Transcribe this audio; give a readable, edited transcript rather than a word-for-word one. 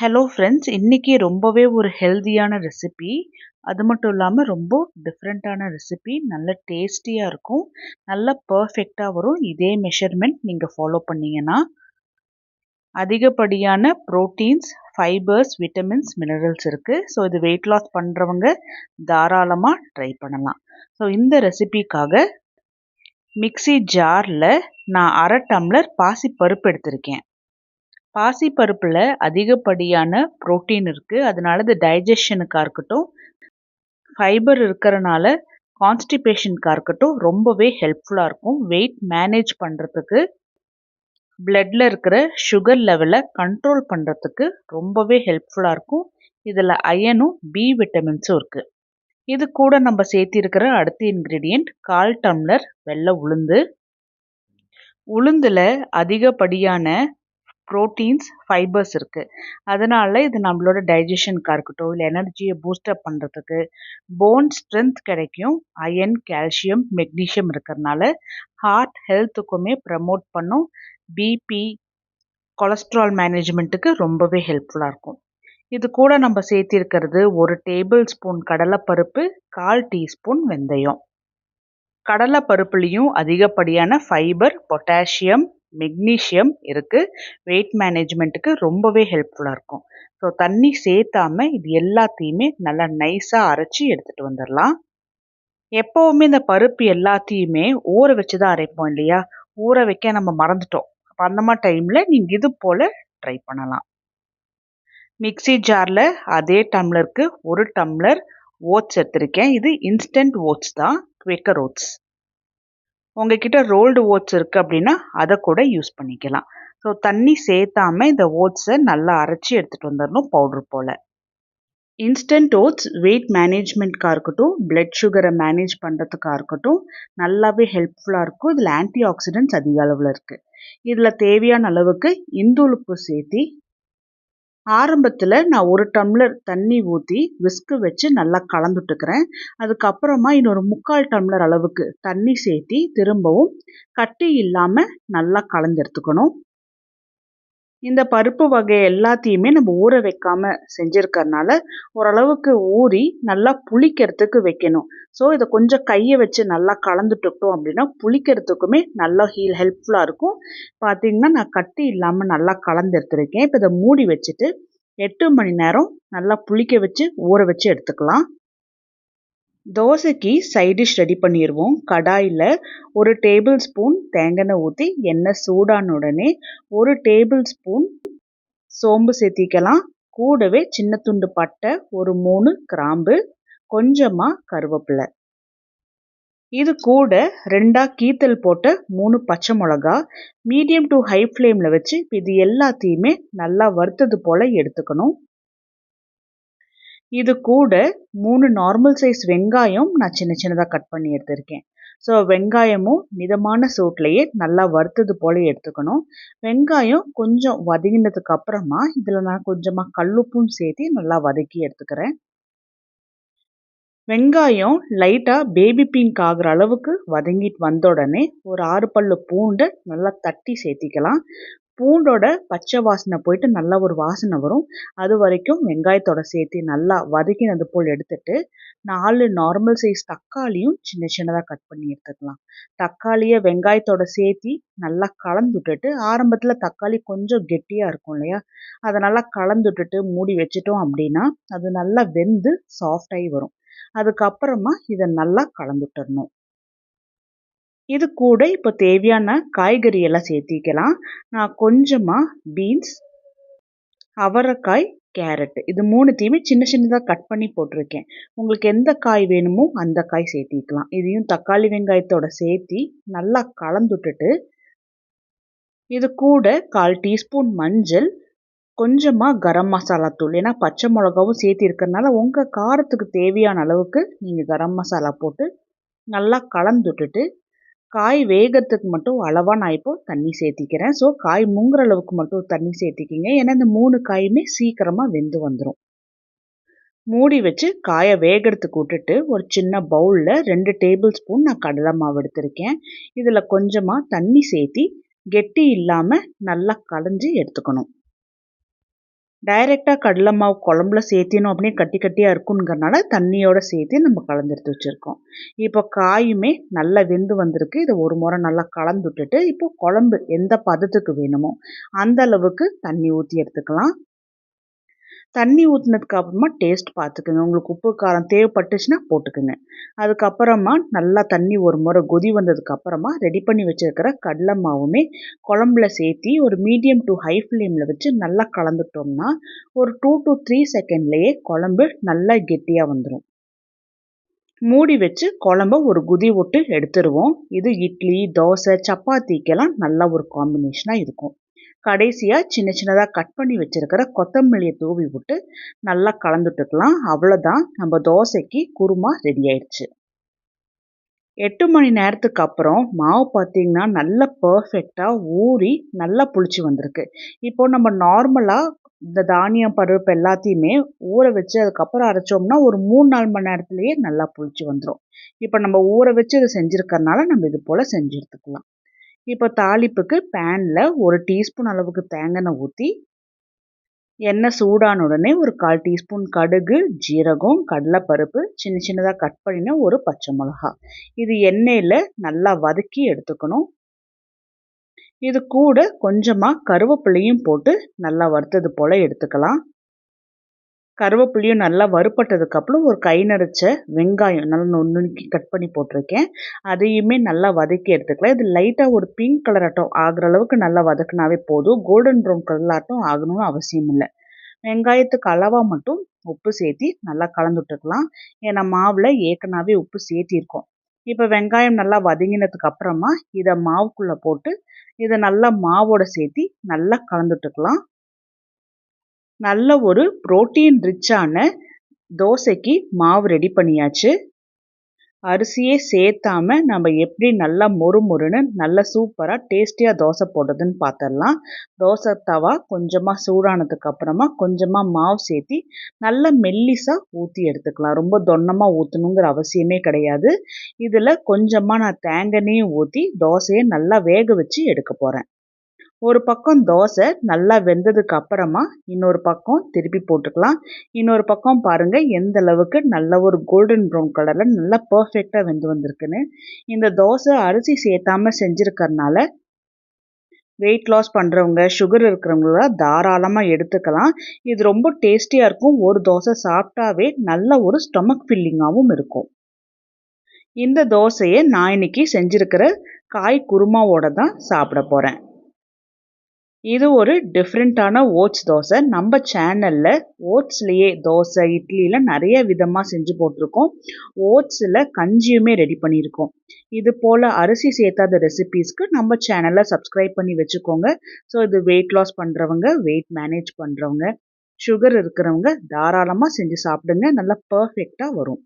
Hello friends, இன்னைக்கு ரொம்பவே ஒரு ஹெல்தியான ரெசிபி. அது மட்டும் இல்லாமல் ரொம்ப டிஃப்ரெண்ட்டான ரெசிபி. நல்ல டேஸ்டியாக இருக்கும், நல்ல பர்ஃபெக்டாக வரும். இதே மெஷர்மெண்ட் நீங்கள் ஃபாலோ பண்ணீங்கன்னா அதிகப்படியான ப்ரோட்டீன்ஸ், ஃபைபர்ஸ், விட்டமின்ஸ், மினரல்ஸ் இருக்குது. ஸோ இது வெயிட் லாஸ் பண்ணுறவங்க தாராளமாக ட்ரை பண்ணலாம். ஸோ இந்த ரெசிபிக்காக மிக்ஸி ஜாரில் நான் 1/2 டம்ளர் பாசிப்பருப்பு எடுத்திருக்கேன். பாசிப்பருப்பில் அதிகப்படியான புரோட்டீன் இருக்குது. அதனால இது டைஜஷனுக்காக இருக்கட்டும், ஃபைபர் இருக்கிறனால கான்ஸ்டிபேஷனுக்காக இருக்கட்டும் ரொம்பவே ஹெல்ப்ஃபுல்லாக இருக்கும். வெயிட் மேனேஜ் பண்ணுறதுக்கு, பிளட்டில் இருக்கிற சுகர் லெவலை கண்ட்ரோல் பண்ணுறதுக்கு ரொம்பவே ஹெல்ப்ஃபுல்லாக இருக்கும். இதில் அயனும் பி விட்டமின்ஸும் இருக்குது. இது கூட நம்ம சேர்த்திருக்கிற அடுத்த இன்க்ரீடியண்ட் 1/4 டம்ளர் வெள்ளை உளுந்து. உளுந்தில் அதிகப்படியான ப்ரோட்டீன்ஸ், ஃபைபர்ஸ் இருக்குது. அதனால் இது நம்மளோட டைஜஷனுக்காக இருக்கட்டும், இல்லை எனர்ஜியை பூஸ்டப் பண்ணுறதுக்கு, போன் ஸ்ட்ரென்த் கிடைக்கும். அயன், கால்சியம், மெக்னீஷியம் இருக்கிறதுனால ஹார்ட் ஹெல்த்துக்குமே ப்ரமோட் பண்ணும். பிபி, கொலஸ்ட்ரால் மேனேஜ்மெண்ட்டுக்கு ரொம்பவே ஹெல்ப்ஃபுல்லாக இருக்கும். இது கூட நம்ம சேர்த்திருக்கிறது 1 டேபிள் ஸ்பூன் கடலைப்பருப்பு, 1/4 டீஸ்பூன் வெந்தயம். கடலைப்பருப்புலேயும் அதிகப்படியான ஃபைபர், பொட்டாசியம், மெக்னீஷியம் இருக்குது. வெயிட் மேனேஜ்மெண்ட்டுக்கு ரொம்பவே ஹெல்ப்ஃபுல்லாக இருக்கும். ஸோ தண்ணி சேர்த்தாம இது எல்லாத்தையுமே நல்லா நைஸாக அரைச்சி எடுத்துகிட்டு வந்துடலாம். எப்போவுமே இந்த பருப்பு எல்லாத்தையுமே ஊற வச்சு தான் அரைப்போம் இல்லையா? ஊற வைக்க நம்ம மறந்துட்டோம். அப்போ அந்த மாதிரி டைமில் நீங்கள் இது போல் ட்ரை பண்ணலாம். மிக்ஸி ஜாரில் அதே டம்ளருக்கு 1 டம்ளர் ஓட்ஸ் எடுத்திருக்கேன். இது இன்ஸ்டன்ட் ஓட்ஸ் தான், குவேக்கர் ஓட்ஸ். உங்ககிட்ட ரோல்டு ஓட்ஸ் இருக்குது அப்படின்னா அதை கூட யூஸ் பண்ணிக்கலாம். ஸோ தண்ணி சேர்த்தாம இந்த ஓட்ஸை நல்லா அரைச்சி எடுத்துகிட்டு வந்துடணும் பவுட்ரு போல். இன்ஸ்டன்ட் ஓட்ஸ் வெயிட் மேனேஜ்மெண்ட்காக இருக்கட்டும், பிளட் சுகரை மேனேஜ் பண்ணுறதுக்காக இருக்கட்டும் நல்லாவே ஹெல்ப்ஃபுல்லாக இருக்கும். இதில் ஆன்டி ஆக்சிடென்ட்ஸ் அதிக அளவில் இருக்குது. இதில் தேவையான அளவுக்கு இந்துப்பு சேர்த்தி ஆரம்பத்தில் நான் 1 டம்ளர் தண்ணி ஊற்றி விஸ்கு வச்சு நல்லா கலந்துட்டுக்கிறேன். அதுக்கப்புறமா இன்னொரு 3/4 டம்ளர் அளவுக்கு தண்ணி சேர்த்தி திரும்பவும் கட்டி இல்லாமல் நல்லா கலந்து எடுத்துக்கணும். இந்த பருப்பு வகை எல்லாத்தையுமே நம்ம ஊற வைக்காமல் செஞ்சுருக்கறனால ஓரளவுக்கு ஊறி நல்லா புளிக்கிறதுக்கு வைக்கணும். ஸோ இதை கொஞ்சம் கையை வச்சு நல்லா கலந்துட்டுக்கிட்டோம் அப்படின்னா புளிக்கிறதுக்குமே நல்லா ஹெல்ப்ஃபுல்லாக இருக்கும். பார்த்திங்கன்னா நான் கட்டி இல்லாமல் நல்லா கலந்து எடுத்துருக்கேன். இப்போ இதை மூடி வச்சுட்டு 8 மணி நேரம் நல்லா புளிக்க வச்சு ஊற வச்சு எடுத்துக்கலாம். தோசைக்கு சைட் டிஷ் ரெடி பண்ணிடுவோம். கடாயில் 1 டேபிள் ஸ்பூன் தேங்காய் ஊற்றி எண்ணெய் சூடான உடனே 1 டேபிள் ஸ்பூன் சோம்பு சேர்த்திக்கலாம். கூடவே சின்ன துண்டு பட்டை, ஒரு 3 கிராம்பு, கொஞ்சமாக கருவேப்பிலை. இது கூட 2 கீத்தல் போட்ட 3 பச்சை மிளகா மீடியம் டு ஹை ஃப்ளேமில் வச்சு இது எல்லாத்தையுமே நல்லா வறுத்தது போல் எடுத்துக்கணும். இது கூட 3 நார்மல் சைஸ் வெங்காயம் நான் சின்ன சின்னதாக கட் பண்ணி எடுத்திருக்கேன். ஸோ வெங்காயமும் மிதமான சூட்லேயே நல்லா வறுத்தது போல் எடுத்துக்கணும். வெங்காயம் கொஞ்சம் வதங்கினதுக்கு அப்புறமா இதில் நான் கொஞ்சமாக கல்லுப்பும் சேர்த்து நல்லா வதக்கி எடுத்துக்கிறேன். வெங்காயம் லைட்டாக பேபி பிங்க் ஆகிற அளவுக்கு வதங்கிட்டு வந்த உடனே ஒரு 6 பல்லு பூண்டை நல்லா தட்டி சேர்த்திக்கலாம். பூண்டோட பச்சை வாசனை போயிட்டு நல்லா ஒரு வாசனை வரும். அது வரைக்கும் வெங்காயத்தோட சேர்த்து நல்லா வதக்கினது போல் எடுத்துட்டு 4 நார்மல் சைஸ் தக்காளியும் சின்ன சின்னதாக கட் பண்ணி எடுத்துக்கலாம். தக்காளியை வெங்காயத்தோட சேர்த்து நல்லா கலந்துட்டுட்டு ஆரம்பத்தில் தக்காளி கொஞ்சம் கெட்டியாக இருக்கும் இல்லையா, அதை நல்லா கலந்துட்டுட்டு மூடி வச்சிட்டோம் அப்படின்னா அது நல்லா வெந்து சாஃப்டாகி வரும். அதுக்கப்புறமா இதை நல்லா கலந்துட்டுடணும். இது கூட இப்போ தேவையான காய்கறி எல்லாம் சேர்த்திக்கலாம். நான் கொஞ்சமாக பீன்ஸ், அவரைக்காய், கேரட் இது 3த்தையுமே சின்ன சின்னதாக கட் பண்ணி போட்டிருக்கேன். உங்களுக்கு எந்த காய் வேணுமோ அந்த காய் சேர்த்திக்கலாம். இதையும் தக்காளி வெங்காயத்தோட சேர்த்தி நல்லா கலந்துட்டுட்டு இது கூட 1/4 டீஸ்பூன் மஞ்சள், கொஞ்சமாக கரம் மசாலா தூள், ஏன்னா பச்சை மிளகாவும் சேர்த்தி இருக்கிறதுனால உங்கள் காரத்துக்கு தேவையான அளவுக்கு நீங்கள் கரம் மசாலா போட்டு நல்லா கலந்துட்டுட்டு காய் வேகிறதுக்கு மட்டும் அளவாக நான் இப்போ தண்ணி சேர்த்திக்கிறேன். ஸோ காய் முங்குற அளவுக்கு மட்டும் தண்ணி சேர்த்திக்கிங்க. ஏன்னா இந்த 3 காயுமே சீக்கிரமாக வெந்து வந்துடும். மூடி வச்சு காயை வேகிறதுக்கு விட்டுட்டு ஒரு சின்ன பவுலில் 2 டேபிள் ஸ்பூன் நான் கடலை மாவு எடுத்திருக்கேன். இதில் கொஞ்சமாக தண்ணி சேர்த்தி கெட்டி இல்லாமல் நல்லா கலஞ்சி எடுத்துக்கணும். டைரெக்டாக கடலை மாவு குழம்புல சேர்த்தினோம் அப்படியே கட்டி கட்டியாக இருக்குங்கிறனால தண்ணியோட சேர்த்து நம்ம கலந்து எடுத்து வச்சுருக்கோம். இப்போ காயுமே நல்லா வெந்து வந்திருக்கு. இதை ஒரு முறை நல்லா கலந்து விட்டுட்டு இப்போ குழம்பு எந்த பதத்துக்கு வேணுமோ அந்த அளவுக்கு தண்ணி ஊற்றி எடுத்துக்கலாம். தண்ணி ஊற்றினதுக்கு அப்புறமா டேஸ்ட் பார்த்துக்குங்க. உங்களுக்கு உப்பு காரம் தேவைப்பட்டுச்சுன்னா போட்டுக்குங்க. அதுக்கப்புறமா நல்லா தண்ணி ஒரு முறை கொதி வந்ததுக்கப்புறமா ரெடி பண்ணி வச்சுருக்கிற கடலை மாவுமே குழம்புல சேர்த்தி ஒரு மீடியம் டு ஹை ஃப்ளேமில் வச்சு நல்லா கலந்துட்டோம்னா ஒரு 2 to 3 செகண்ட்லேயே குழம்பு நல்லா கெட்டியாக வந்துடும். மூடி வச்சு குழம்ப ஒரு குதி விட்டு எடுத்துருவோம். இது இட்லி, தோசை, சப்பாத்திக்கெல்லாம் நல்ல ஒரு காம்பினேஷனாக இருக்கும். கடைசியாக சின்ன சின்னதாக கட் பண்ணி வச்சுருக்கிற கொத்தமல்லியை தூவி விட்டு நல்லா கலந்துட்டுக்கலாம். அவ்வளோதான், நம்ம தோசைக்கு குருமா ரெடி ஆயிடுச்சு. 8 மணி நேரத்துக்கு அப்புறம் மாவு பார்த்தீங்கன்னா நல்லா பர்ஃபெக்டாக ஊறி நல்லா புளிச்சு வந்திருக்கு. இப்போ நம்ம நார்மலாக இந்த தானியம் பருப்பு எல்லாத்தையுமே ஊற வச்சு அதுக்கப்புறம் அரைச்சோம்னா ஒரு 3-4 மணி நேரத்துலேயே நல்லா புளிச்சு வந்துடும். இப்போ நம்ம ஊற வச்சு இதை செஞ்சுருக்கறனால நம்ம இது போல் செஞ்சு எடுத்துக்கலாம். இப்போ தாளிப்புக்கு பேனில் 1 டீஸ்பூன் அளவுக்கு தேங்காய் எண்ணெய் ஊற்றி எண்ணெய் சூடான உடனே ஒரு 1/4 டீஸ்பூன் கடுகு, ஜீரகம், கடலைப்பருப்பு, சின்ன சின்னதாக கட் பண்ணின ஒரு பச்சை மிளகா, இது எண்ணெயில் நல்லா வதக்கி எடுத்துக்கணும். இது கூட கொஞ்சமாக கருவேப்பிலையும் போட்டு நல்லா வறுத்தது போல் எடுத்துக்கலாம். கருவேப்பிலையும் நல்லா வறுப்பட்டதுக்கப்புறம் ஒரு கை நிறைச்ச வெங்காயம் நல்லா நுணுக்கி கட் பண்ணி போட்டிருக்கேன். அதையுமே நல்லா வதக்கி எடுத்துக்கலாம். இது லைட்டாக ஒரு பிங்க் கலராட்டம் ஆகிற அளவுக்கு நல்லா வதக்குனாவே போதும். கோல்டன் ப்ரௌன் கலராட்டம் ஆகணும்னு அவசியம் இல்லை. வெங்காயத்துக்கு அளவாக மட்டும் உப்பு சேர்த்தி நல்லா கலந்து விட்டுக்கலாம். ஏன்னா மாவில் ஏற்கனவே உப்பு சேர்த்திருக்கோம். இப்போ வெங்காயம் நல்லா வதங்கினதுக்கு அப்புறமா இதை மாவுக்குள்ளே போட்டு இதை நல்லா மாவோட சேர்த்தி நல்லா கலந்து விட்டுக்கலாம். நல்ல ஒரு புரோட்டீன் ரிச்சான தோசைக்கு மாவு ரெடி பண்ணியாச்சு. அரிசியே சேர்த்தாம நம்ம எப்படி நல்லா மொறுமொறுன்னு நல்ல சூப்பராக டேஸ்டியாக தோசை போடுறதுன்னு பார்த்துடலாம். தோசை தவா கொஞ்சமாக சூடானதுக்கு அப்புறமா கொஞ்சமாக மாவு சேர்த்தி நல்லா மெல்லிசாக ஊற்றி எடுத்துக்கலாம். ரொம்ப தொன்னமாக ஊற்றணுங்கிற அவசியமே கிடையாது. இதில் கொஞ்சமாக நான் தேங்காய் எண்ணெயும் ஊற்றி தோசையை நல்லா வேக வச்சு எடுக்க போகிறேன். ஒரு பக்கம் தோசை நல்லா வெந்ததுக்கு அப்புறமா இன்னொரு பக்கம் திருப்பி போட்டுக்கலாம். இன்னொரு பக்கம் பாருங்கள் எந்த அளவுக்கு நல்ல ஒரு கோல்டன் ப்ரௌன் கலரில் நல்லா பர்ஃபெக்டாக வெந்து வந்திருக்குன்னு. இந்த தோசை அரிசி சேர்த்தாமல் செஞ்சுருக்கறனால வெயிட் லாஸ் பண்ணுறவங்க, சுகர் இருக்கிறவங்கள தாராளமாக எடுத்துக்கலாம். இது ரொம்ப டேஸ்டியாக இருக்கும். ஒரு தோசை சாப்பிட்டாவே நல்ல ஒரு ஸ்டொமக் ஃபில்லிங்காகவும் இருக்கும். இந்த தோசையை நான் இன்னைக்கு செஞ்சுருக்கிற காய் குருமாவோட தான் சாப்பிட போகிறேன். இது ஒரு டிஃப்ரெண்ட்டான ஓட்ஸ் தோசை. நம்ம சேனலில் ஓட்ஸ்லேயே தோசை, இட்லியில் நிறைய விதமாக செஞ்சு போட்டிருக்கோம். ஓட்ஸில் கஞ்சியுமே ரெடி பண்ணியிருக்கோம். இது போல் அரிசி சேர்த்தாத ரெசிபீஸ்க்கு நம்ம சேனலை சப்ஸ்கிரைப் பண்ணி வச்சுக்கோங்க. ஸோ இது வெயிட் லாஸ் பண்ணுறவங்க, வெயிட் மேனேஜ் பண்ணுறவங்க, சுகர் இருக்கிறவங்க தாராளமாக செஞ்சு சாப்பிடுங்க. நல்லா பர்ஃபெக்டாக வரும்.